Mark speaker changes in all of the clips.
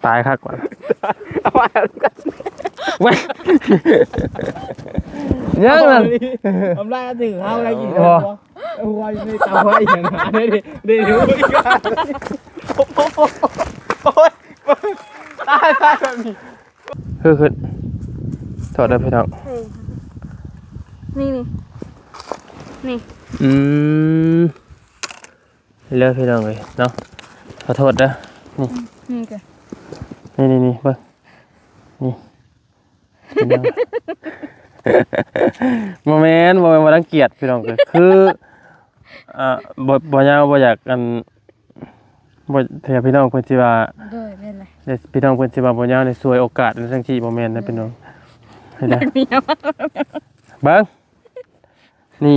Speaker 1: ตายคักกว่า
Speaker 2: เอาไว้กัน
Speaker 1: เว้ยยังนั่น
Speaker 2: ทำไรถึงเฮาอะไรกี่ตัวหัวอยู่ในเตาไว้อย่างนั้นได้รู้อีกโอ้ยตายแบบนี้
Speaker 1: คือถอดได้พี่น้อง
Speaker 3: นี่
Speaker 1: เลือกพี่น้องเลยเนาะขอโทษนะ
Speaker 3: นี่กัน
Speaker 1: นี่เบิ่งนี่โมเมนต์ว่ารังเกียจพี่น้องเลยคือบ่ยาวบ่อยากกันบ่เทียพี่น้องเพิ่นสิว่า
Speaker 3: เป็นไร
Speaker 1: พี่น้องเพิ่นสิว่าบ่ยาวในสวยโอกาสในจังซี่บ่แม่นนะพี่น้องให้ได้เบิ่งนี่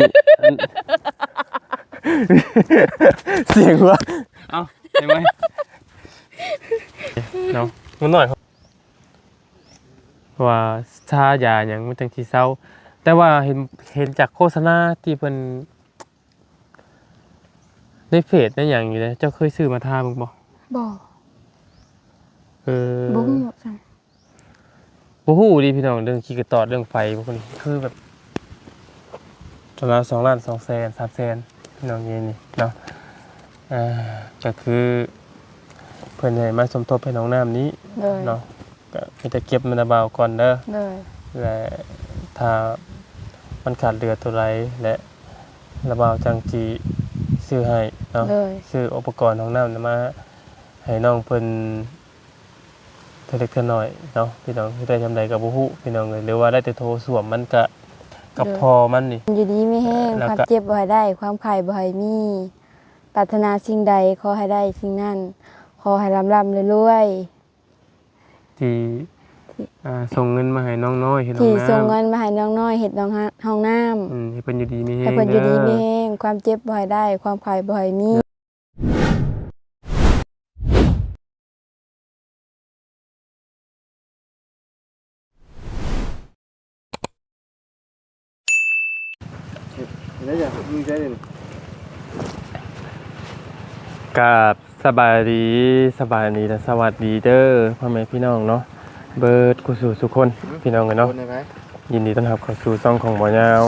Speaker 1: เสียงวะเอ้าเห็นมั้ยเนาะมันน้อยว่าชายาหยังมันจังสิเซาแต่ว่าเห็นจากโฆษณาที่เพิ่นในเพจนั่นอย่างอยู่เลยเจ้าเคยซื้อมาทาบ้างบ่
Speaker 3: บ่
Speaker 1: บ่ฮู้จังบ่ฮู้ดิพี่น้องเรื่องขี้กระตอดเรื่องไฟพวกนี้คือแบบตอนละ2 ล้าน 2 แสน 3 แสนพี่น้องนี่เนาะก็คือเพิ่นให้มาสมทบให้น้องน้ำนี้เนาะก็มีแต่เก็บมันเบาก่อนเด้อและถ้ามันขาดเหลือตัวไรและระเบาจังจีซื้อให้เนาะซื้ออุปกรณ์ของน้ำมาให้น้องเพิ่นเล็กๆน้อยเนาะพี่น้องได้ทำใดกับบ่ฮู้พี่น้องเลยหรือว่าได้แต่โทรสวมมันก็กับพอมันนี่
Speaker 3: อยู่ดีไม่แห้งความเจ็บบ่ให้ได้ความไข้บ่ให้มีปรารถนาสิ่งใดขอให้ได้สิ่งนั้นขอให้ร่ำรวย
Speaker 1: ที่ส่งเงินมาให้น้องน้อยเฮ็ดห้อง
Speaker 3: น้ำที่ส่งเงินมาให้น้องน้อยเฮ็ดห้องน้
Speaker 1: ำให้เพิ่นอยู่ดีมีแฮง
Speaker 3: ให้เพิ่นอยู่ดีมีแฮงความเจ็บบ่ให้ได้ความไข้บ่ให้มี
Speaker 2: แล้วอย่ายิงใจเลย
Speaker 1: กับสบายดีและสวัสดีเด้อพ่อแม่พี่น้องเนาะเบิดกุสู่ทุกคนพี่น้องกันเนาะยินดีต้อนรับเข้าสู่ช่องของบ่ยาว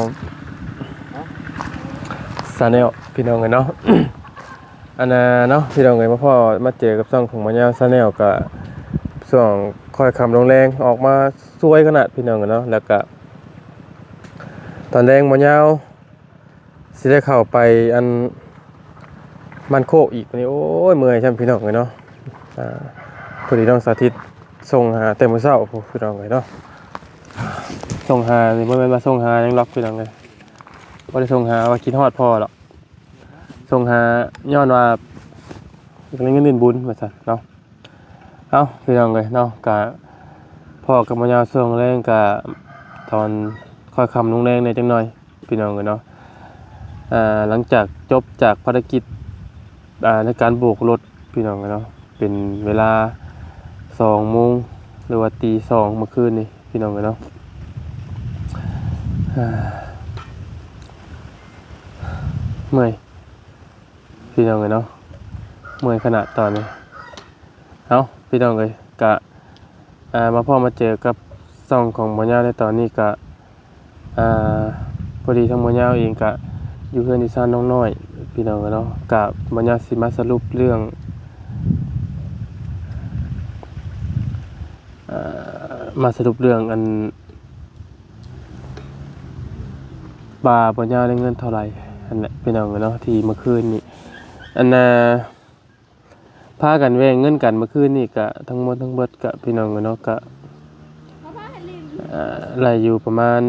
Speaker 1: ซาแนลพี่น้องกันเนาะอันน่ะเนาะพี่น้องเอ้ยพ่อมาเจอกับช่องของบ่ยาวซาแนลก็ช่วงค่อยคำลงแรงออกมาสวยขนาดพี่น้องกันเนาะแล้วก็ตอนแรงบ่ยาวสิได้เข้าไปอันมันโคกอีกวันนี้โอ้ยเมื่อยใช่ไหมพี่น้องเลยเนาะพอดีน้องสาธิตส่งหาเต็มมือเศร้าพี่น้องเลยเนาะส่งหาเลยเมื่อมาส่งหายังล็อกพี่น้องเลยว่าได้ส่งหาว่าคิดฮอดพ่อหรอกส่งหาย้อนว่าเงินเดือนบุญมาสั่นเนาะเอาพี่น้องเลยเนาะกะพ่อกับมายาวส่งแรงกะตอนค่อยคำลงแรงในจังหน่อยพี่น้องเลยเนาะหลังจากจบจากภารกิจในการโบกรถพี่น้องเนาะเป็นเวลา2 โมงหรือว่าตี 2เมื่อคืนนี่พี่น้องเนาะเมื่อยพี่น้องเนาะเมื่อยขนาดตอนนี้เอาพี่น้องเลยกะมาพ่อมาเจอกับซ่องของบ่ยาวในตอนนี้กะพอดีทั้งบ่ยาวเองกะอยู่เพื่อนที่ซ่านน้องน้อยพี่น้องเนาะกับบ่ยาวสิมาสรุปเรื่องอันบ่ยาวได้เงินเท่าไหร่อันนั้นพี่น้องเนาะที่เมื่อคืนนี้อันพากันแว่งเงินกันเมื่อคืนนี้ก็ทั้งหมดทั้งเบิดก็พี่น้องเนาะก็ไหลอยู่ประมาณ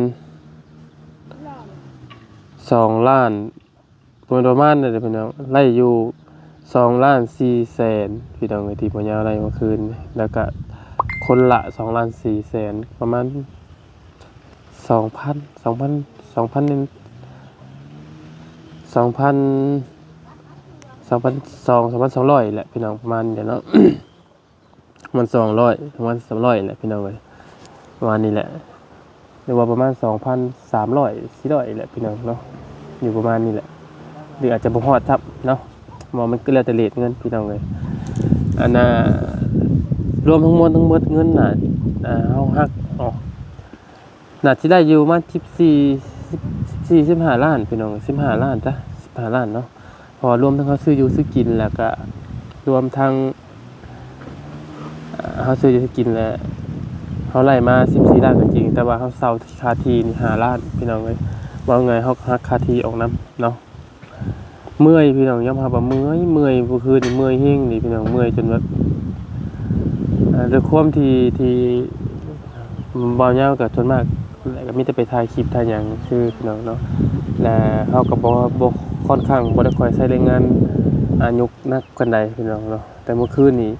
Speaker 1: 2 ล้านประมาณนี่พี่น้องไล่อยู่2 ล้าน 4 แสนพี่น้องที่บ่ยาวไล่เมื่อคืนแล้วก็คนละ2 ล้าน 4 แสนประมาณ2,200แหละพี่น้องประมาณเดี๋ยวเนาะมัน200ประมาณ300แหละพี่น้องเอ้ยประมาณนี้แหละหรือว่าประมาณ2,300 400แหละพี่น้องเนาะอยู่ประมาณนี้แหละหรืออาจจะบ่ฮอดทับเนาะมันก็แล้วแต่เรทเงินพี่น้องเลยอันน่ะ รวมทั้งหมดเงินน่ะเฮาหักออกน่าสิได้อยู่มา15ล้านพี่น้อง15ล้านจ้ะ15ล้านเนาะพอรวมทั้งเขาซื้ออยู่ซื้อกินแล้วก็รวมทั้งเขาซื้ออยู่ซื้อกินแล้วเขาไล่มา14ล้านก็จริงแต่ว่าเขาเซาค่าที่นี่5ล้านพี่น้องเอ้ยว่าไงเขาหักค่าที่ออกนํเนาะเมื่อยพี่น้องยอมรับว่าเมื่อยเมื่อคืนนี่เมื่อยแฮงนี่พี่น้องเมื่อยจนแบบด้วยความที่บ่ยาวก็ส่วนมากแล้วก็มีแต่ไปถ่ายคลิปถ่ายหยังชื่อพี่น้องเนาะและเฮาก็บ่ค่อนข้างบ่ได้ค่อยใช้แรงงานยุกนักปานใดพี่น้องเนาะแต่เมื่อคืนนี้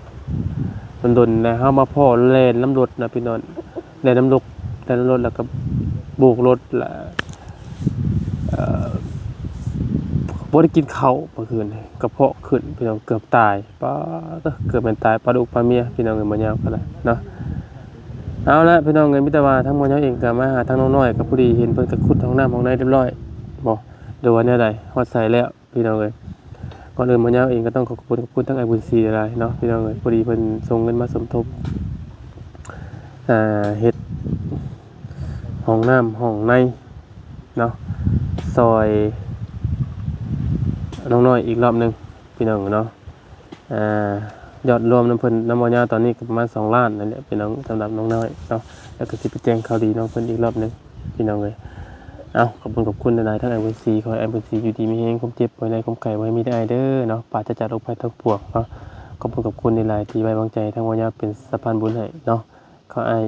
Speaker 1: ดนๆแล้วเฮามาพ้อแล่นน้ำรถนะพี่น้องแล่นน้ำรถแล้วก็โบกรถแล้วบ่ได้กินข้าวเมื่อคืนนี่กระเพาะขึ้นพี่น้องเกือบตายเกือบเป็นตายปลาดุกปลาเมียพี่น้องเอ้ยบ่ยาวกันละเนาะเอาละพี่น้องเอ้ยมิตรว่าทั้งบ่ยาวเองก็มาหาทางน้องน้อยกับผู้ดีเห็นเพิ่นก็ขุดห้องน้ำห้องในเรียบร้อยบ่เดี๋ยววันนี้ใดฮอดใส่แล้วพี่น้องเอ้ยก่อนอื่นบ่ยาวเองก็ต้องขอบคุณทั้งไอ้บุญศรีหลายเนาะพี่น้องเอ้ยพอดีเพิ่นส่งเงินมาสมทบเฮ็ดห้องน้ำห้องในเนาะซอยน้องน้อยอีกรอบนึงพี่น้องเนาะยอดรวมน้ำเพิ่นน้ำมันยาตอนนี้ก็ประมาณ2ล้านนั่นแหละพี่น้องสำหรับน้องน้อยเนาะแล้วก็สิไปแจ้งข่าวดีน้องเพิ่นอีกรอบนึงพี่น้องเอ้ยเอาขอบคุณหลายๆทั้งไอ้บุญศรีขอให้ไอ้บุญศรีอยู่ดีมีแรงความเจ็บป่วยในความไข้ไว้มีได้เด้อเนาะปราศจากโรคภัยทั้งปวงเนาะขอบคุณหลายๆที่ไว้วางใจทั้งวันยาเป็นสะพานบุญให้เนาะขอให้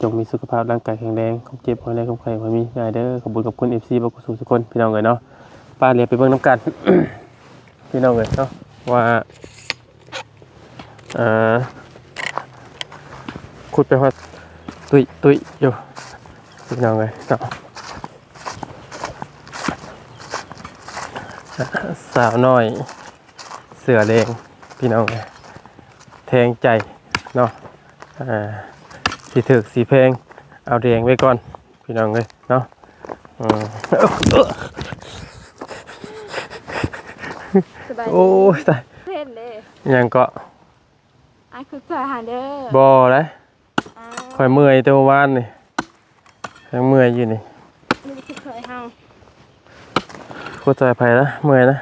Speaker 1: จงมีสุขภาพร่างกายแข็งแรงความเจ็บป่วยในความไข้ไว้มีได้เด้อขอบคุณ FC บ่กุศลทุกคนพี่น้องเอ้ยเนาะป้าเรียนไปเบิ่งน้ำกัน พี่น้องเลยเนาะว่าขุดไปว่าตุยอยู่พี่น้องเลยเนาะสาวน้อยเสือแดงพี่น้องเลยแทงใจเนาะสีถึกสีแพงเอาแดงไว้ก่อนพี่น้องเลยเนาะโอ้ยตายเล่นเด้ยังก็
Speaker 3: คือสายหาเด้อ
Speaker 1: บ่เลยข่อยเมื่อยแต่วานนี่ยังเมื่อยอยู่นี่
Speaker 3: นี่คือเคยเฮา
Speaker 1: ขุดใจไผนะเมื่อยนะ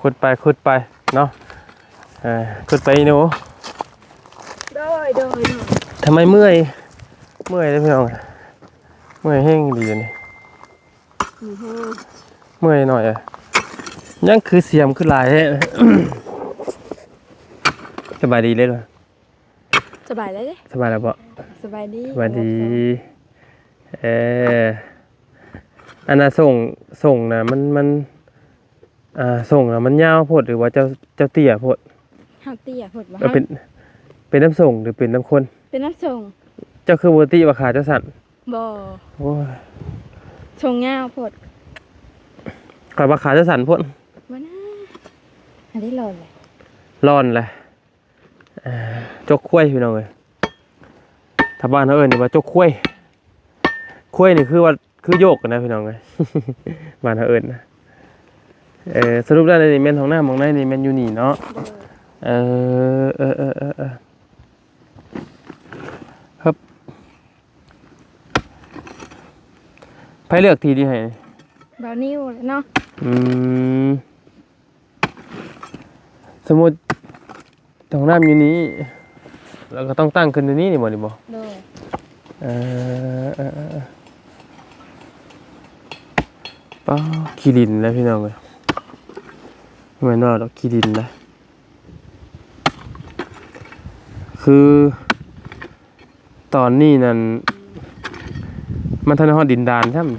Speaker 1: ขุดไปเนาะขุดไปหนู
Speaker 3: โดย
Speaker 1: ทำไมเมื่อยเลยพี่น้องเมื่อยแห้งดีนี่เมื่อยหน่อยยังคือเสียมคือลายแท้ สบายดีเลยเหรอ
Speaker 3: สบายเลย
Speaker 1: สบายแล้วปะ
Speaker 3: สบายดี
Speaker 1: อันน่ะส่งนะมันส่งนะมันยาวโพดหรือว่าเจ้าเตี้ยโพด
Speaker 3: เฮาเตี้ยโพดว่า
Speaker 1: เป็นน้ำส่งหรือเป็นน้ำคน
Speaker 3: เป็นน้ำส่ง
Speaker 1: เจ้าคือบ่ตี้ว่าขาเจ้าสั่น
Speaker 3: บ่
Speaker 1: โอ้ย
Speaker 3: ส่งยาวโพด
Speaker 1: ข่อยว่าขาเจ้าสั่นโพด
Speaker 3: บ่นะอันนี้ร้อน
Speaker 1: เลยจกคุ้ยพี่น้องเอ้ยถ้าบ้านเขานี่ว่าจกคุ้ยนี่คือโยกนะพี่น้องเอ้ยบ้านเขานะสรุปได้ในเมนของหน้ามองในนี่เมนอยู่นี่เนาะครับไผเลือกทีดีให้
Speaker 3: บ่าวนิ้วเนาะ
Speaker 1: สมมุติตรงน้ำอยู่นี้แล้วก็ต้องตั้งขึ้นตรงนี้นี่บ่นี่บ่ป้าขี้ดินแล้วพี่น้องเลยเหมือนว่าเราขี้ดินแล้วคือตอนนี้นั่นมันทันฮอดดินดานใช่ไหม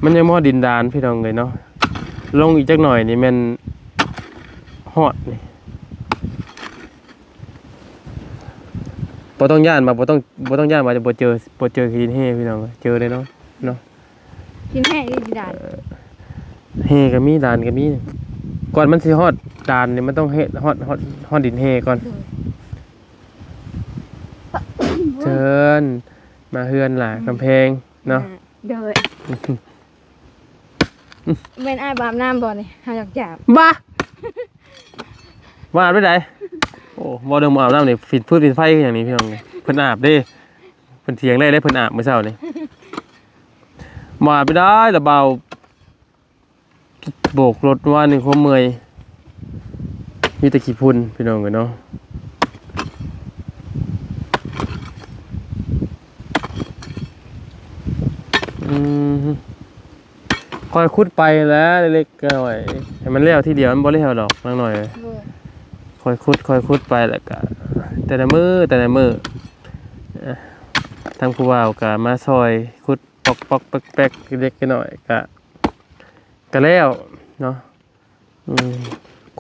Speaker 1: มันยังฮอดดินดานพี่น้องเลยเนาะลงอีกจักหน่อยนี่มันฮอดนี่บ่ต้องย่านมาบ่ต้องย่านมาจะบ่เจอหินแห่พี่น้องเจอเลยเนาะ
Speaker 3: หินแห่นี่ดินดาน
Speaker 1: แห่ก็มีดานก็มีก่อนมันสิฮอดดานนี่มันต้องเฮ็ดฮอดดินแห่ก่อนเชิญมาเฮือนล่ะกำแพงเนาะ
Speaker 3: แม่นอ้ายบาบน้ำบ่นี่เฮาอยากจับ
Speaker 1: บ้าว่าอาบได้ไหนโอ้บ่เดิมบ่อาบน้ำนี่ฟิดไฟคืออย่างนี้พี่น้องเพิ่นอาบเด้เพิ่นเถียงได้เพิ่นอาบมื้อเช้านี่บ่อาบไม่ได้ละเบาโบกรถว่านี่ความเมื่อยมีแต่ขี้ฝุ่นพี่น้องกันเนาะคอยคุดไปแล้วเล็กๆหน่อยให้มันเลี้ยวที่เดียวมันบ่เลี้ยวดอกนักหน่อยคอยคุดไปแล้วก็แต่ละมือเอ่อทางผู้บ่าวก็มาซอยคุดปอกแป๊กๆเล็กๆน้อยก็แล้วเนาะ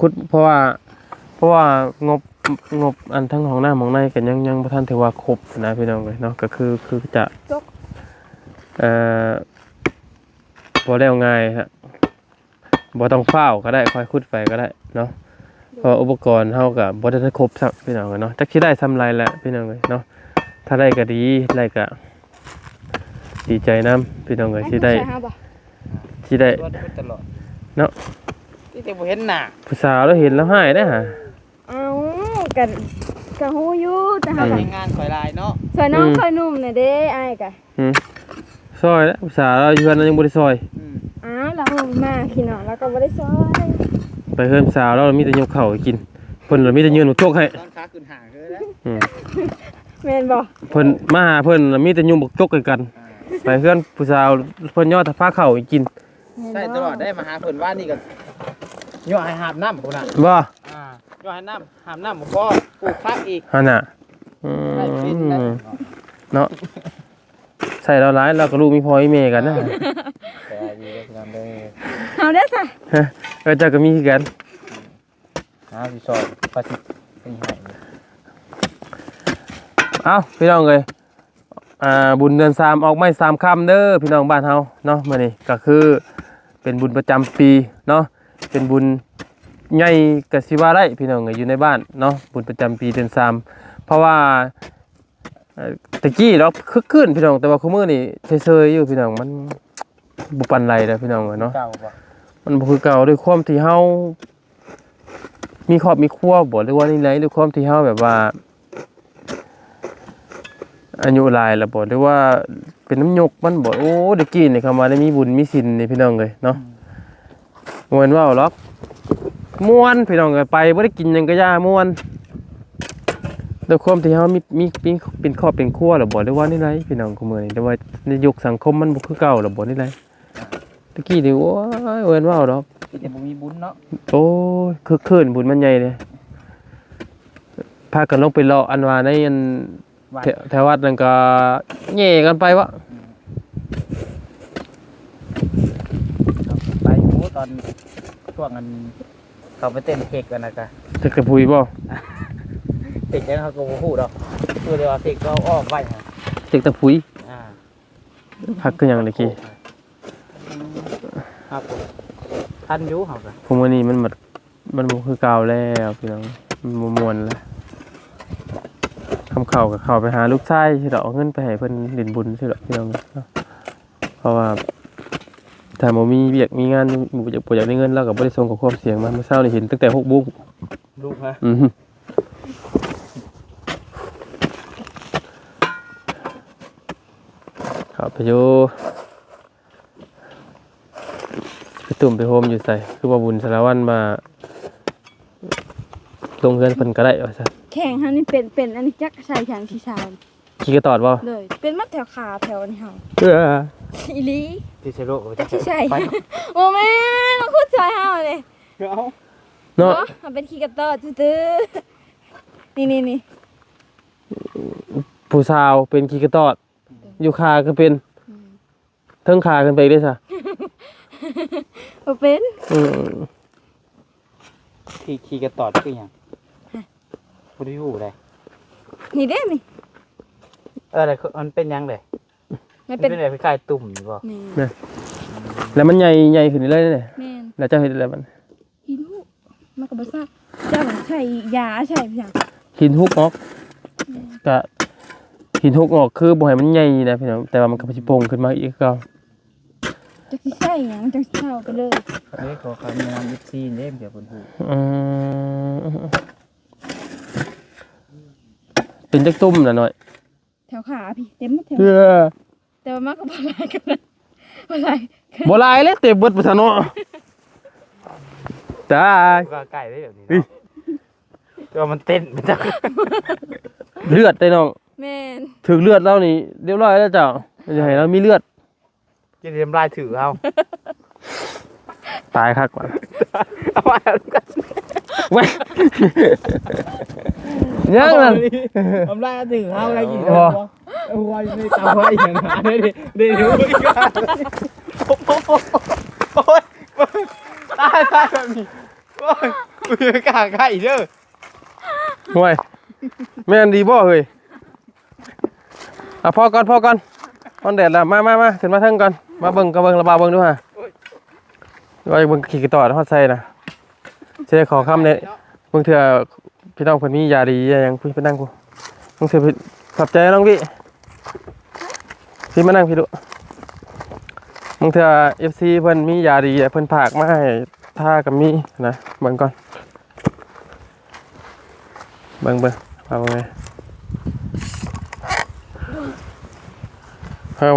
Speaker 1: คุดเพราะว่างบอันทั้งของหน้าของในกันยังบ่ทันถือว่าครบนะพี่น้องเลยเนาะก็คือจะบ่แล้วง่ายฮะบ่ต้องเฝ้าก็ได้ค่อยคุดไปก็ได้เนาะเพราะอุปกรณ์เฮาก็บ่ได้ครบซักพี่น้องเนาะจักสิได้ซำไรแหละพี่น้องเลยเนาะถ้าได้ก็ดีได้ก็ดีใจนํพี่น้องเลยสิได้
Speaker 2: ตลอด
Speaker 1: เนาะ
Speaker 2: ที่จะบ่เห็นหน้า
Speaker 1: ผู้สาวเราเห็นแล้วหายได้ฮะ
Speaker 3: เอ้ากันก็ฮู้อยู่แต่เฮาก็
Speaker 2: งานข่อยลายเนาะ
Speaker 3: ซอยน้องซอยหนุ่มน่ะเด้อ้ายก็
Speaker 1: ซอยแล้วผู้สาวเราอยู่เฮือนยังบ่ได้ซอย
Speaker 3: อ้าวเรามาพี่น้องแล้วก็บ่ได้ซอย
Speaker 1: ไปเฮือนสาวเรามีแต่ยกข้าวให้กินเพิ่นมีแต่ยืนบักจกให้
Speaker 2: ตอนขาขึ้นห่างเลยนะ
Speaker 3: แม่นบ่
Speaker 1: เพิ่นมาหาเพิ่นมีแต่ยุ่มบักจกให้กันไปเฮือนผู้สาวเพิ่นย่อตะฟ้าข้าวให้กิน
Speaker 2: ใช่ตลอดได้มาหาเพิ่นว่านี่ก็ย่อให้หาบน้ำพุ่นน่ะ
Speaker 1: บ่
Speaker 2: ย่อให้น้ำหาบน้ำบ่พอปลูกผักอีก
Speaker 1: หั่นน่ะ
Speaker 2: ได้ฟินได้
Speaker 1: เนาะใส่เราหลายเราก็ลูกมีพ่อมีแม่กันนะ
Speaker 2: แต่อยู่ด้วยกันได้
Speaker 3: เอาเด้อจ้ะ
Speaker 1: เจ้าก็มีคือกัน
Speaker 2: หาสิซอยปฏิให้ให้
Speaker 1: เอ้าพี่น้องเอ้ยบุญเดือน3ออกไม้3ค่ำเด้อพี่น้องบ้านเฮาเนาะมื้อนี้ก็คือเป็นบุญประจำปีเนาะเป็นบุญใหญ่ก็สิว่าได้พี่น้องเอ้ยอยู่ในบ้านเนาะบุญประจำปีเดือน3เพราะว่าตะกี้เราคึกคืนพี่น้องแต่ว่าคุมื้อนี่เฉยๆอยู่พี่น้องมันบ่ปานไรเด้อพี่น้องเอ้ยเนาะ
Speaker 2: เก่าบ่
Speaker 1: มันบ่คือเก่าด้วยความที่เฮามีครอบมีครัวบ่หรือว่านี่ไรด้วยความที่เฮาแบบว่าอายุหลายแล้วบ่หรือว่าเป็นน้ำยกมันบ่โอ้ตะกี้นี่คำว่าได้มีบุญมีศีลนี่พี่น้องเอ้ยเนาะม่วนเว้าหรอกม่วนพี่น้องเอ้ยไปบ่ได้กินหยังก็ย่าม่วนด้วยความที่เฮามีเป็นครอบเป็นครัวแล้วบ่หรือว่านี่ไรพี่น้องคุมื้อนี้แต่ว่าในยุคสังคมมันบ่คือเก่าแล้วบ่นี่ไรตะกี้นี่โอ้ยเว้นเว้าดอก
Speaker 2: ที่จะบ่มีบุญเนาะ
Speaker 1: โอ้ยคึกคืนบุญมันใหญ่เลยพากันลงไปเลาะอันว่าในอันแถววัดนั่นก็แย่กันไปวะ
Speaker 2: ไปโอ้ตอนช่วงนั้นเขาไปเต้นเค้กกันนะกะ
Speaker 1: จะกระพุยบ่
Speaker 2: เค้กยังเขาก็บ่ฮู้ดอกคือเดี๋ยวว่าเค้กก็อ้อมไว้ฮะ
Speaker 1: เจ็กตะพุย
Speaker 2: อ่า
Speaker 1: พักคือหยังตะกี้
Speaker 2: ครับผมทันอยู่เขาก็
Speaker 1: ผมว่านี่มันบ่คือเก่าแล้วพี่น้องมันบ่ม่วนแล้วคำเข้าก็เข้าไปหาลูกชายสิดอกเอาเงินไปให้เพิ่นเล่นบุญสิดอกพี่น้องเนาะเพราะว่าถ้าบ่มีเวียกมีงานบ่อยากได้เงินเราก็บ่ได้ส่งกับความเสี่ยงมาเมื่อเช้านี่เห็นตั้งแต่6:00 น
Speaker 2: ลูกฮะ
Speaker 1: ครับไปอยู่ไปตุ่มไปโฮมอยู่ใส่คือว่าบุญสารวัตรมาลงเงินเพิ่นก็ได้ว่าซั่น
Speaker 3: แข่งเฮานี่เป็นอันนี้จักใส่แขนที่ชาว
Speaker 1: ขี้กระตอดบ่
Speaker 3: เลยเป็นมัดแถวขาแถวนี่เฮา
Speaker 1: เออ
Speaker 3: อีหลี
Speaker 2: ที่ใช่โลก
Speaker 3: จักสิใส่โอ้แม่ต้องพูดซอยเฮาเลย
Speaker 2: เอา
Speaker 1: เนาะ
Speaker 3: มันเป็นขี้กระตอดตื้อๆนี่
Speaker 1: ผู้สาวเป็นขี้กระตอด อยู่ขาก็เป็นเทิงขาขึ้นไปได้ซะ
Speaker 3: บ่เป็น
Speaker 1: อืม
Speaker 2: ที่ขี่กระตอดคือหยังบ่ได้ฮู้เลย
Speaker 3: นี่เด้นี่
Speaker 2: อะไรมันเป็นหยังเลย
Speaker 3: มัน
Speaker 2: เป็
Speaker 3: เป็น น
Speaker 2: อะไรคล้ายๆตุ่มอยู่บ่
Speaker 3: นี่
Speaker 1: แล้วมันใหญ่ขึ้นเรื่อยๆเลย
Speaker 3: แม่น
Speaker 1: แล้วเจ้าเฮ็ดอะไรมัน
Speaker 3: หินหูมันก็บ่ทราบเจ้าใช้ยาใช่เพียง
Speaker 1: หินฮุกออกก็หินฮุกออกคือบ่ให้มันใหญ่นะพี่น้องแต่ว่ามันก็สิโป่งขึ้นมาอีกคือเก่า
Speaker 3: จะ จักสิใช่หยังจักสิเข้าไปเลย
Speaker 2: เฮ้ยขอคำแนะนำFCเด้เดี๋ยวเพิ่นฮู้
Speaker 1: อืมเป็นจักตุ่มน่ะหน่อย
Speaker 3: แถวขาพี่เต็มหมดแถว
Speaker 1: เพื่อ
Speaker 3: แต่ว่ามันก็บ่หลายกันนะบ่หลาย
Speaker 1: บ่หลายแล้วเต็มเบิดไปซะเนาะตาย
Speaker 2: ก็ใกล้ได้แบบนี้เนาะตัวมันเต้นมันจัง
Speaker 1: เลือดได้น้อง
Speaker 3: แม่น
Speaker 1: ถึงเลือดแล้วนี่เรียบร้อยแล้วเจ้าอย่าให้เรามีเลือด
Speaker 2: กินน้ำลายถือเอา
Speaker 1: ตายคักกว่า
Speaker 2: เอามากัน
Speaker 1: เว้ยยังนั่น
Speaker 2: น้ำลายถือเอาอะไรกิน
Speaker 1: อ๋อ
Speaker 2: หัวอยู่ในเตาไฟอย่างนั้นได้ดูอีกโอ้ยตายแบบนี้โอ้ยกูยังกล้าใกล้เด้อ
Speaker 1: ห่วยแม่นดีบ่เฮ้ยพอก่อนมันแดดแล้วมาขึ้นมาเทิงก่อนมาเบิ่งกระเบิ่งระบาเบิ่งดูฮะว่าเบิ่งขี่กระต่อฮอดใส่นะสิได้ขอคำเนี่ยเบิ่งเถื่อพี่น้องเพิ่นมียาดีหยังพี่ไปนั่งกูเบิ่งเถื่อขอบใจน้องพี่มานั่งพี่ดูเบิ่งเถื่อ FC เพิ่นมียาดีเพิ่นฝากมาให้ท่ากับมีนะเบิ่งก่อนเบิ่งเอาไง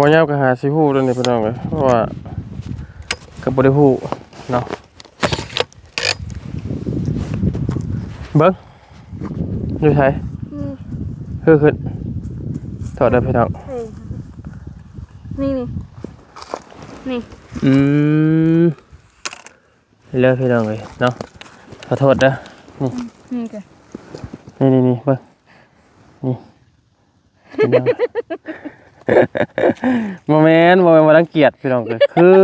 Speaker 1: วันนี้ก็หาสิฮู้ด้วยนี่พี่น้องเอ้ยเพราะว่าก็บ่ได้ฮู้เนาะเบิ่งอยู่ไสขึ้นถอดได้พี่น้อง
Speaker 3: นี่นี่
Speaker 1: เลิกพี่น้องเอ้ยเนาะขอโทษเด้อนี่
Speaker 3: นี่ก็
Speaker 1: นี่เบิ่งนี่พี่น้อง บ่แม่นบ่รังเกียจพี่น้องเอ้ยคือ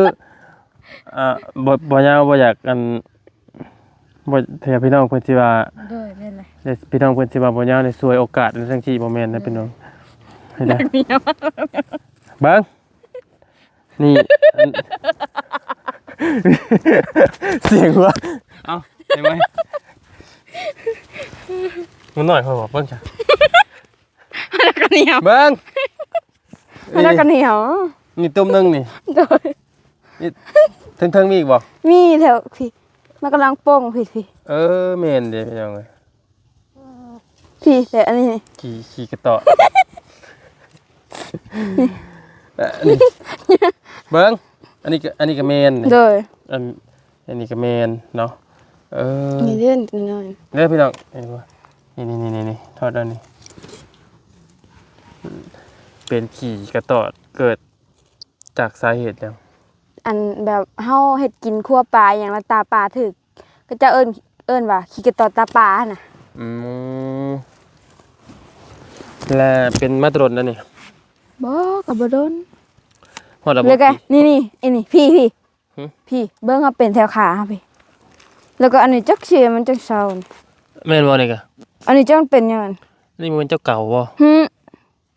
Speaker 1: บ่ยาวบ่อยากกันบ่เถียพี่น้องเพิ่นสิว่า
Speaker 3: โดยแม่นเลย
Speaker 1: เดี๋ยวพี่น้องเพิ่นสิว่าบ่ยาวในสวยโอกาสในทั้งที่บ่แม่นนะพี่น้องให้ได้เบิ่งนี่เสียงวะเอ้าเห็นไหมมันหน่อยพอบอกเบิ่งจ้ะ
Speaker 3: แล้วก็เหนียว
Speaker 1: เบิ่ง
Speaker 3: แล้วก็เหนียว
Speaker 1: นี่ตุ่มนึงนี่
Speaker 3: โดย
Speaker 1: นี่ถึงมีอีกบ่
Speaker 3: มีแถวพี่มันกำลังโป่งพี่
Speaker 1: แม่นเด้พี่น้องเอ้ย
Speaker 3: พี่แต่อันนี้นี่
Speaker 1: ขี่กระต่อนี่เบิ่งอันนี้ก็แม่นนี่
Speaker 3: โดย
Speaker 1: อันนี้ก็แม่นเนาะ
Speaker 3: มีเลื่อนนิดหน่อย
Speaker 1: เด้อพี่น้องเห็นบ่นี่ทอดด้านนี้เป็นขี่กระต่อเกิดจากสาเหตุหยัง
Speaker 3: อันแบบเฮาเฮ็ดกินคั่วปลาอย่างละตาปลาถึกก็จะเอิ้นว่าขี้กระตอตาปลาน่ะ
Speaker 1: และเป็นมาตรฐานนั่นนี่
Speaker 3: บ่ก็บ่โดน
Speaker 1: ฮอดแล้วบ่
Speaker 3: แล้วก็นี่ไอ้นี่พี่
Speaker 1: หึ
Speaker 3: พี่เบิ่งเอาเป็นแถวขาพี่แล้วก็อันนี้จักเสียมันจักเซา
Speaker 1: แม่นบ่นี่ก็
Speaker 3: อันนี้จังเป็นหยัง
Speaker 1: นี่มันเป็นเจ้าเก่าบ่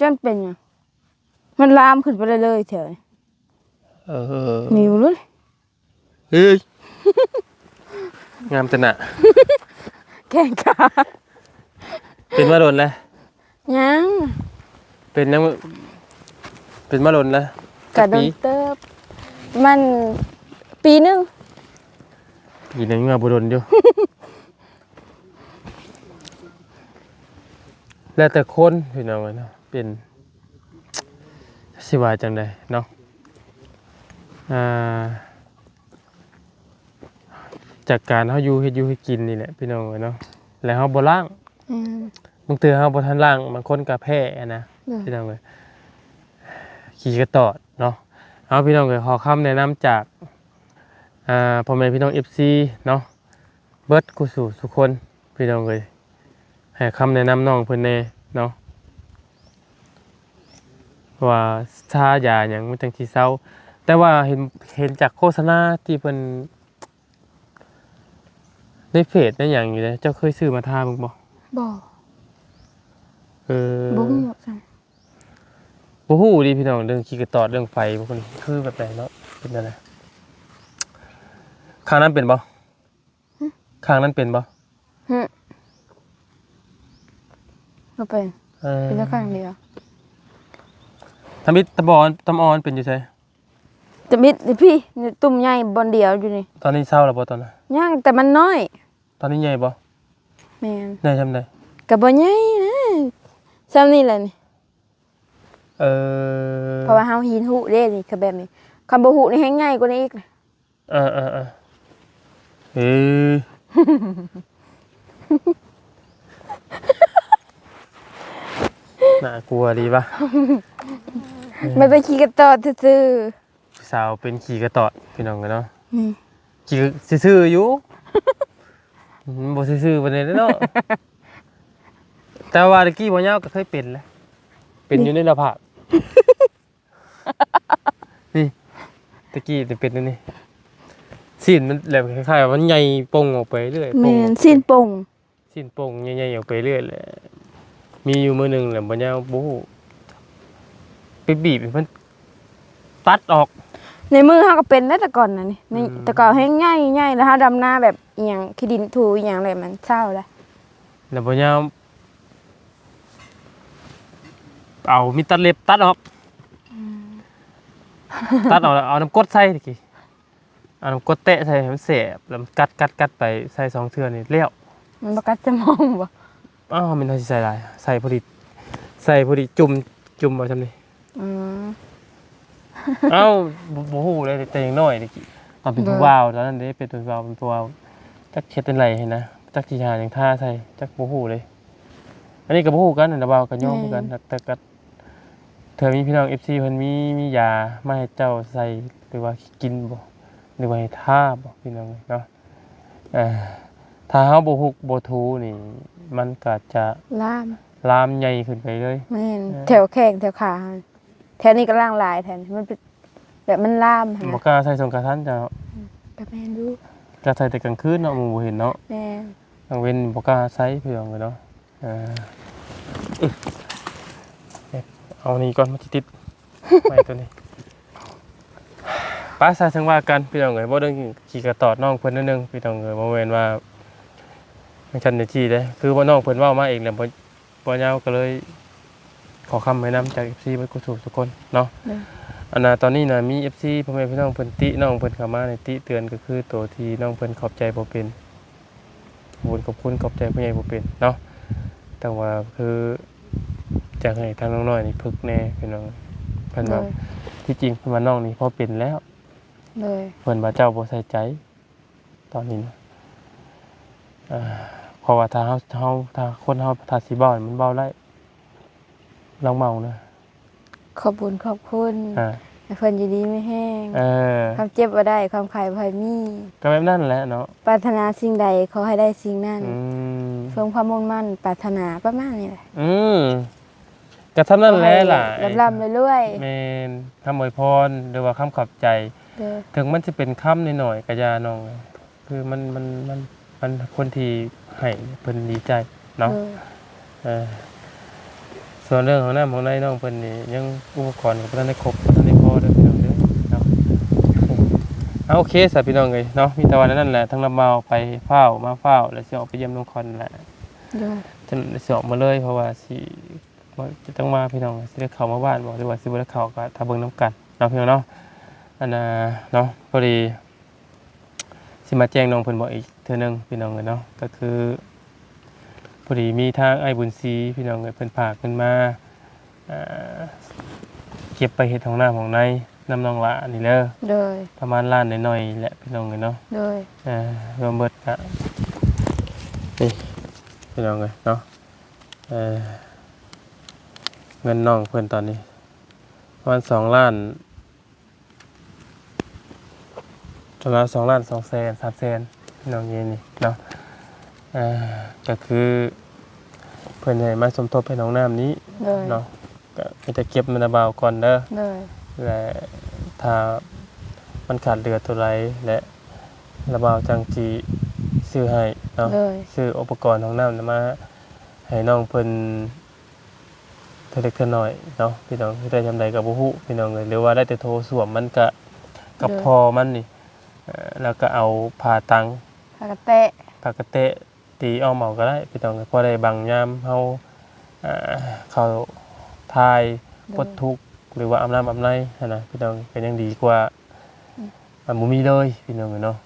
Speaker 3: จังเป็นหยังมันลามขึ้นไปเรื่อยๆแถวนี้ มีบ่รู้
Speaker 1: เฮ้ย งามแต่น่ะ
Speaker 3: แข้งขา
Speaker 1: เป็นมาโดนแล้ว
Speaker 3: ยัง
Speaker 1: เป็นยังเป็นมาโดนแล้ว
Speaker 3: กระโดนเติบมันปีหนึง
Speaker 1: ปีนึงมาบ่โดนอยู่ แล้วแต่คนพี่น้องเนาะเป็นสิว่าจังไดเนาะจากการเฮาอยู่เฮ็ดอยู่ให้กินนี่แหละพี่น้องเนาะแล้วเฮาบ่ล้างบางเทื่อเฮาบ่ทันล้างบางคนก็แพ้นะพี่น้องเอ้ยขี้กระตอดเนาะเอาพี่น้องเอ้ยขอคำแนะนำจากพ่อแม่พี่น้อง FC เนาะเบิดกูสู่ทุกคนพี่น้องเอ้ยให้คำแนะนำน้องเพิ่นแน่เนาะว่าชายาหยังมันจังสิเซาแต่ว่าเห็นจากโฆษณาที่เพิ่นในเพจนั่นอย่างอยู่เลยเจ้าเคยซื้อมาทาบ้างบ่
Speaker 3: บ่
Speaker 1: บ่
Speaker 3: ฮู้จัง
Speaker 1: บ่ฮู้ดิพี่น้องเรื่องขี้กระตอดเรื่องไฟพวกนี้คือแบบไหนเนาะเป็นอะไรข้างนั้นเป็นบ่ข้างนั้นเป็นบ่
Speaker 3: ก็เป็นแค่ข้างเดียว
Speaker 1: ทำมิตรตะบอนตำออนเป็นอยู่ไส
Speaker 3: จะมิดนี่พี่นี่ตุ่มใหญ่บอนเดียวอยู่นี่
Speaker 1: ตอนนี้เศร้าแล้วบ่ตอนน่ะ
Speaker 3: ย่างแต่มันน้อย
Speaker 1: ตอนนี้ใหญ่บ่
Speaker 3: แม่น
Speaker 1: ได้ทำได้
Speaker 3: ก็บ่ใหญ่นะซ้ำนี่แหละนี่ เพราะว่าเฮาหินหุเด้นี่คือแบบนี้คันบ่หุนี่แฮงใหญ่กว่านี้อีก
Speaker 1: เฮ้ ยน่ากลัวดีป่ะ
Speaker 3: มันไปขี่กระตอดซื่อ
Speaker 1: สาวเป็นขี่กระตอดพี่น้องกันเนาะ
Speaker 3: ๆนี่
Speaker 1: ขี่ซื่อๆอยู่ บ่ซื่อๆปานนี้เนาะ แต่ว่าตะกี้บ่ยาวก็เคยเป็นแหละเป็นอยู่ในหน้าผาก นี่ตะกี้จะเป็นอันนี่ซีนมันแบบคล้ายๆว่ามันใหญ่โป่งออกไปเรื่อย
Speaker 3: แม่นสิ้นปง
Speaker 1: ซีนโป่งใหญ่ๆออกไปเรื่อยแหละมีอยู่มื้อหนึงแหละบ่ยาวบ่ฮู้ไปบีบให้มันตัดออก
Speaker 3: ในมือเฮาก็เป็นได้แต่ก่อนน่ะนี่ใน
Speaker 1: อืม
Speaker 3: แต่ก่อนแฮงใหญ่ๆแล้วเฮาดำนาแบบอีหยังขี้ดินถูอีหยังอะไรมันเศร้าแล้ว
Speaker 1: แล้วบ่ยาวเอามีดตัดเล็บตัดออก ตัดออกแล้วเอาน้ำกรดใส่ตะกี้เอาน้ำกรดเตะใส่ให้มันแสบแล้วมันกัดไปใส่2เทื่อนี่เลี้ยว
Speaker 3: มันบ่กัดสมองบ่
Speaker 1: อ้าวมันเท่าสิใส่หลายใส่พอดีจุ่มเอาซั่นนี่
Speaker 3: อืม
Speaker 1: เอ้าบ่ฮู้เลยแต่ยังน้อยตะกี้ตอนเป็นผู้บ่าวตอนนั้นเด้เป็นผู้บ่าวจักเฮ็ดเป็นไรให้นะจักสิหาหยังท่าใส่จักบ่ฮู้เลยอันนี้ก็บ่ฮู้กันนะบ่าวก็ยอมเหมือนกันแต่ก็เธอมีพี่น้อง FC เพิ่นมียามาให้เจ้าใส่หรือว่ากินบ่หรือว่าให้ทาบ่พี่น้องเนาะถ้าเฮาบ่ฮุกบ่ทูนี่มันก็จะ
Speaker 3: ล่าม
Speaker 1: ลามใหญ่ขึ้นไปเลย
Speaker 3: แม่นแถวแข้งแถวขาแถวนี้ก็ล่างลายแทนมันเป็นแบบมันล่ามหั่น
Speaker 1: บ่
Speaker 3: นะ
Speaker 1: กล้าใส่สงกรานต์จ้ะ
Speaker 3: ก็แม่นดู
Speaker 1: ก็ใส่แต่กลางคืนเนาะหมู่บ่เห็นเนาะ
Speaker 3: แม่น
Speaker 1: กลางเว้นบ่กล้าใส่เพื่อนเลยเนาะเอานี่ก่อนมันสิติด ไว้ตัวนี้ป้าซาสังว่ากันพี่น้องเอ้ยบ่เรื่องขี่กระตอดน้องเพิ่นนิดนึงพี่น้องเอ้ยบ่แม่นว่าฉันได้จี้เด้คือว่าน้องเพิ่นเว้ามาเองแล้วบ่ยาวก็เลยขอคำแนะนำจาก FC เบิดทุกคนเนาะ อันน่ะตอนนี้น่ะมี FC พ่อแม่พี่น้องเพิ่นติน้องเพิ่นเข้ามาในติเตือนก็คือตัวที่น้องเพิ่นขอบใจบ่เป็นบุญขอบคุณขอบใจผู้ใหญ่บ่เป็นเนาะแต่ว่าคืออยากให้ทางน้องน้อยนี่ฝึกแน่พี่น้องเพิ่น
Speaker 3: เล
Speaker 1: ว่าย ที่จริงเพิ่นว่าน้องนี่พอเป็นแล้ว
Speaker 3: เลย
Speaker 1: เพิ่นว่าเจ้าบ่ใส่ใจตอนนี้นะเพราะว่าถ้าคนเฮาถ้าสิเว้ามันเว้าได้ลองเมานะ
Speaker 3: ขอบคุณให้เพิ่นอยู่ดีไม่แห้ง ความเจ็บบ่ได้ความไข้บ่ให้มี
Speaker 1: ก็แบบนั้นแหละเนาะ
Speaker 3: ปรารถนาสิ่งใดขอให้ได้สิ่งนั้น
Speaker 1: อืม
Speaker 3: สมความมุ่งมั่นปรารถนาประมาณนี้แหละ
Speaker 1: ก็เท่านั้นแหละล่ะ
Speaker 3: ลำๆเรื่อย
Speaker 1: แม่นคำอวยพรหรือว่าคำขอบใจ
Speaker 3: ๆเด้อ
Speaker 1: ถึงมันจะเป็นคำหน่อยๆก็อย่าน้องคือมันคนที่ให้เพิ่นดีใจเนาะ
Speaker 3: เออ
Speaker 1: ส่วนเรื่องของน้ำของในน้องเพิ่นนี่ยังอุปกรณ์ก็บ่ทันได้ครบบ่ทันได้พอเด้อพี่น้องเด้อเนาะเอาโอเคสาพี่น้องเอ้ยเนาะมีแต่ว่านั่นแหละทั้งลำเมาไปเฝ้ามาเฝ้าแล้วสิออกไปเยี่ยมน้องคอนแหละ
Speaker 3: เด้อ
Speaker 1: จะสิออกมาเลยเพราะว่าสิจะต้องมาพี่น้องสิได้เข้ามาบ้านบ่หรือว่าสิบ่ได้เข้าก็ถ้าเบิ่งนํกันเนาะพี่น้องเนาะอันน่ะเนาะพอดีสิมาแจ้งน้องเพิ่นบอกอีกเทื่อนึงพี่น้องเอ้ยเนาะก็คือพอดีมีทางไอ้บุญศรีพี่น้องเอ้ยเพิ่นฝากเพิ่นมาเก็บไปเฮ็ดของน้ำของในน้ำน้องละนี่เด้อ
Speaker 3: เด้อ
Speaker 1: ประมาณล้านหน่อยๆแหละพี่น้องเอ้ยเนาะ
Speaker 3: เด้อ
Speaker 1: รวมเบิดก็นี่พี่น้องเอ้ยเนาะเงินน้องเพิ่นตอนนี้ประมาณ2 ล้านประมาณ2 ล้าน2 แสน3 แสนพี่น้องเย็นนี่เนาะก็คือเพิ่นให้มาสมทบให้น้องน้ำนี้
Speaker 3: เด้อ
Speaker 1: เนาะก็มีแต่เก็บมันเอาเบาก่อนเด้อ
Speaker 3: เด้อ
Speaker 1: และถ้ามันขาดเหลือตัวไรและระเบาจังจีซื้อให้เนาะ
Speaker 3: เด้อ
Speaker 1: ซื้ออุปกรณ์ของน้ำมาให้น้องเพิ่นเท่าเล็กเท่าน้อยเนาะพี่น้องได้จำใดกับบุหุพี่น้องเลยหรือว่าได้แต่โทรสวมมันกะกับพอมันนี่แล้วก็เอาผ่าตัง
Speaker 3: พากระเตะ
Speaker 1: ปากกะเตะตีอ้อมเอาก็ได้พี่น้องพอได้บางยามเฮาเข้าทายปลดทุกข์หรือว่าอาบน้ำอาบในนะพี่น้องก็ยังดีกว่า บ่มีเลยพี่น้องเนาะ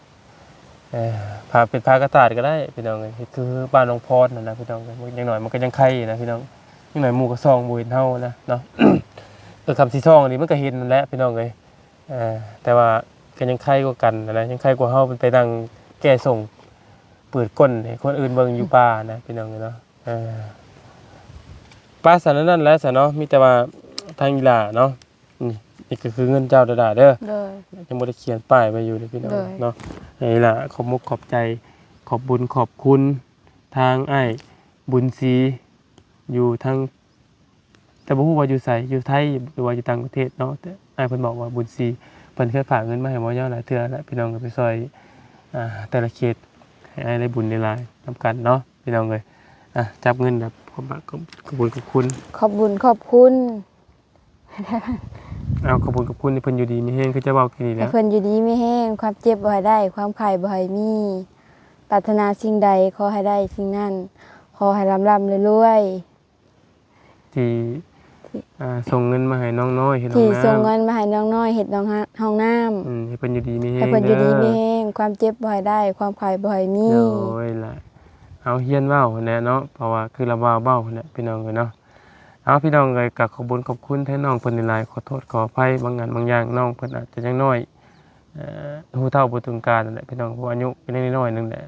Speaker 1: พาเป็นพากระตาดก็ได้พี่น้องคือบ้านหลวงพรนะพี่น้องอย่างหน่อยมันก็ยังไข่นะพี่น้องอย่างหน่อยหมู่ก็ซองบ่เห็นเฮานะเนาะ คำสิซองนี่มันก็เห็นนั่นแหละพี่น้องแต่ว่าก็ยังไข่กว่ากันนะยังไข่กว่าเฮาเป็นไปดังแก้ส่งเปิดก้นให้คนอื่นเบิ่งอยู่ป่านะพี่น้องเนาะป้าสันนั่นแหละซะเนาะมีแต่ว่าทางอีหล่าเนาะนี่ก็คือเงินเจ้าดาเด้อ
Speaker 3: โดย
Speaker 1: ยังบ่ได้เขียนป้ายไว้อยู่เลยพี่น้อง
Speaker 3: เลย
Speaker 1: เนาะนี่ล่ะขอบมุกขอบใจขอบบุญขอบคุณทางอ้ายบุญศรีอยู่ทางแต่บ่ฮู้ว่าอยู่ไสอยู่ไทยหรือว่าอยู่ต่างประเทศเนาะแต่อ้ายเพิ่นบอกว่าบุญศรีเพิ่นเคยฝากเงินมาให้หมอยาวหลายเทื่อแล้วพี่น้องก็ไปซอยแต่ละเขตให้อ้ายได้บุญได้หลายนำกันเนาะพี่น้องเอ้ยจับเงินแบบขอบบุญขอบคุณ
Speaker 3: ขอบบุญขอบคุณ
Speaker 1: เอาขอบคุณกับคุณที่เพิ่นอยู่ดีมีแฮงคือจะเว้ากินนี่
Speaker 3: ให้
Speaker 1: แหล้ว
Speaker 3: เพิ่นอยู่ดีไม่แห้งความเจ็บบ่ให้ได้ ความไข้บ่ให้มีปรารถนาสิ่งใดขอให้ได้สิ่งนั้นขอให้ร่ำรวย
Speaker 1: ที่ส่งเงินมาให้น้องน้อยเฮ็ด
Speaker 3: ๆ
Speaker 1: ห้อ
Speaker 3: ที่
Speaker 1: งน้ำ
Speaker 3: ส่งเงินมาให้น้องน้อยเฮ็ดห้องน้ำ
Speaker 1: ให้เพิ่นอยู่ดีมีแฮง
Speaker 3: ให้เพิ่นอยู่ดีไม่แห้งความเจ็บบ่ให้ได้ ความไข้บ่ให้มี
Speaker 1: โอ้ยล่ะเอาเฮียนเว้าแน่เนาะเพราะว่าคือเราเว้าแหละพี่น้องเอ้ยเนาะเอาพี่น้องเอ้ยก็ขอบคุญขอบคุณแทนน้องเพิ่นหลายๆขอโทษขออภัยบางงานบางอย่างน้องเพิ่นอาจจะยังน้อยผู้เฒ่าบ่ถึงการนั่นแหละพี่น้องผู้อายุเป็นน้อยๆนึงแหละ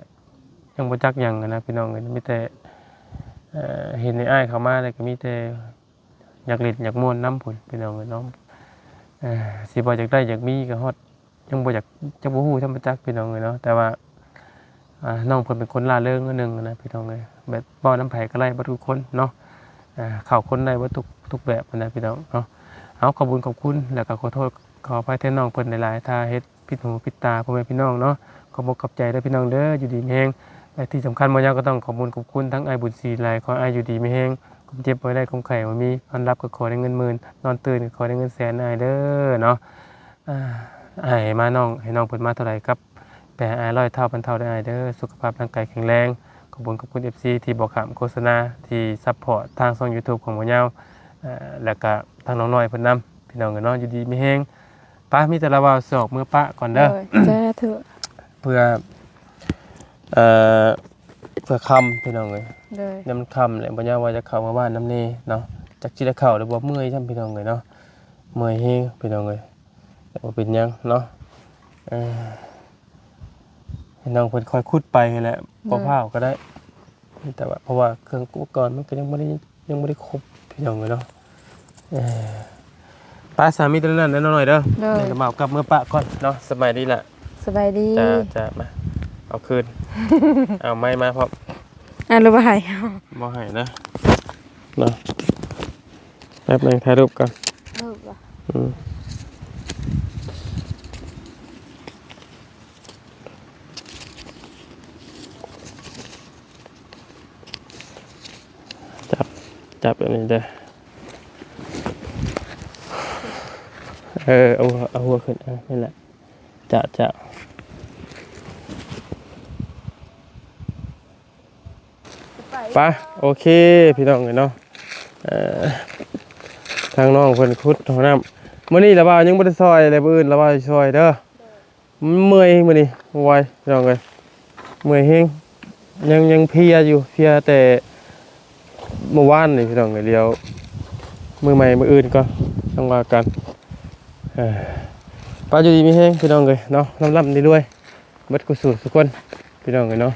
Speaker 1: ยังบ่จักหยังนะพี่น้องเอ้ยมีแต่เห็นในอ้ายเข้ามาแล้วก็มีแต่อยากเล่นอยากม่วนนำพุ่นพี่น้องเอ้ยเนาะสิบ่อยากได้อยากมีก็ฮอดยังบ่อยากจักบ่ฮู้ทำจักพี่น้องเอ้ยเนาะแต่ว่าน้องเพิ่นเป็นคนร่าเริงคนหนึงนะพี่น้องเอ้ยแบบบ่น้ำไผก็ไล่บ่ทุกคนเนาะเข้าคนได้บ่ทุกแบบนะพี่น้องเนาะเอาขอบคุณขอบคุณแล้วก็ขอโทษขออภัยแทนน้องเพิ่นหลายๆถ้าเฮ็ดผิดหูผิดตาพ่อแม่พี่น้องเนาะขอบอกขอบใจเด้อพี่น้องเด้ออยู่ดีมีแฮงและที่สำคัญบ่ยาวก็ต้องขอบคุณขอบคุณทั้งอ้ายบุญศรีหลายขออ้ายอยู่ดีมีแฮงความเจ็บบ่ได้ความไข้บ่มีนอนรับก็ขอได้เงินหมื่นนอนตื่นก็ขอได้เงินแสนอ้ายเด้อเนาะอ้ายมาน้องให้น้องเพิ่นมาเท่าไหร่ครับแปะอ้าย100เท่าพันเท่าได้อ้ายเด้อสุขภาพร่างกายแข็งแรงขอบคุณ FC ที่บอกขามโฆษณาที่ซัพพอร์ตทางช่อง YouTube ของบ่ยาวแล้วก็ทางน้องน้อยเพิ่นนำพี่น้องก็เนาะอยู่ดีมีแฮงป้ามีแต่ละว่าสอกมือป้าก่อนเด้อ
Speaker 3: เจ้าเถอะ
Speaker 1: เพื่อคำพี่น้องเลย
Speaker 3: เลย
Speaker 1: น้ำคำเลยบ่ยาวว่าจะเข้ามาบ้านน้ำเนเนาะจากที่จะเข้าหรือบ่เมื่อยจังพี่น้องเลยเนาะเมื่อยเฮงพี่น้องเลยแต่ว่าเป็นหยังเนาะให้น้องเพิ่นคอยขุดไปนั่นแหละบ่พร้าวก็ได้แต่ว่าเพราะว่าเครื่องอุปกรณ์มันก็ยังบ่ได้ครบพี่น้องเลยเนาะป้าสามีตัวนั้นแน่นอนหน่อยเด้อเดี๋ยวมาเอากลับเมื่อปะก่อนเนาะสบายดีล่ะ
Speaker 3: สบายดี
Speaker 1: จะมาเอาคืน เอาไม้มาพร้อม
Speaker 3: รู้บ่ให้
Speaker 1: บ่ให้นะเนาะแป๊บนึงถ่ายรูปก่อน
Speaker 3: รูปบ่
Speaker 1: จับแบบนี้เด้อเอาหัวขึ้นนี่แหละจะไปโอเคพี่น้องเนาะทางน้องเพิ่นขุดห้องน้ำมื้อนี้ละบ่าวยังบ่ได้ซอยอะไรมื้ออื่นละบ่าวสิซอยเด้อเมื่อยมื้อนี้ไวพี่น้องเอ้ยเมื่อยแฮงยังเพลียอยู่เพลียแต่เมื่อวานนี่พี่น้องเอ้ยเดียวมื้อใหม่มื้ออื่นก็ต้องว่ากันป้าอยู่ดีมีแฮงพี่น้องเอ้ยเนาะร่ำๆรวยๆเบิดกุศลทุกคนพี่น้องเอ้ยเนาะ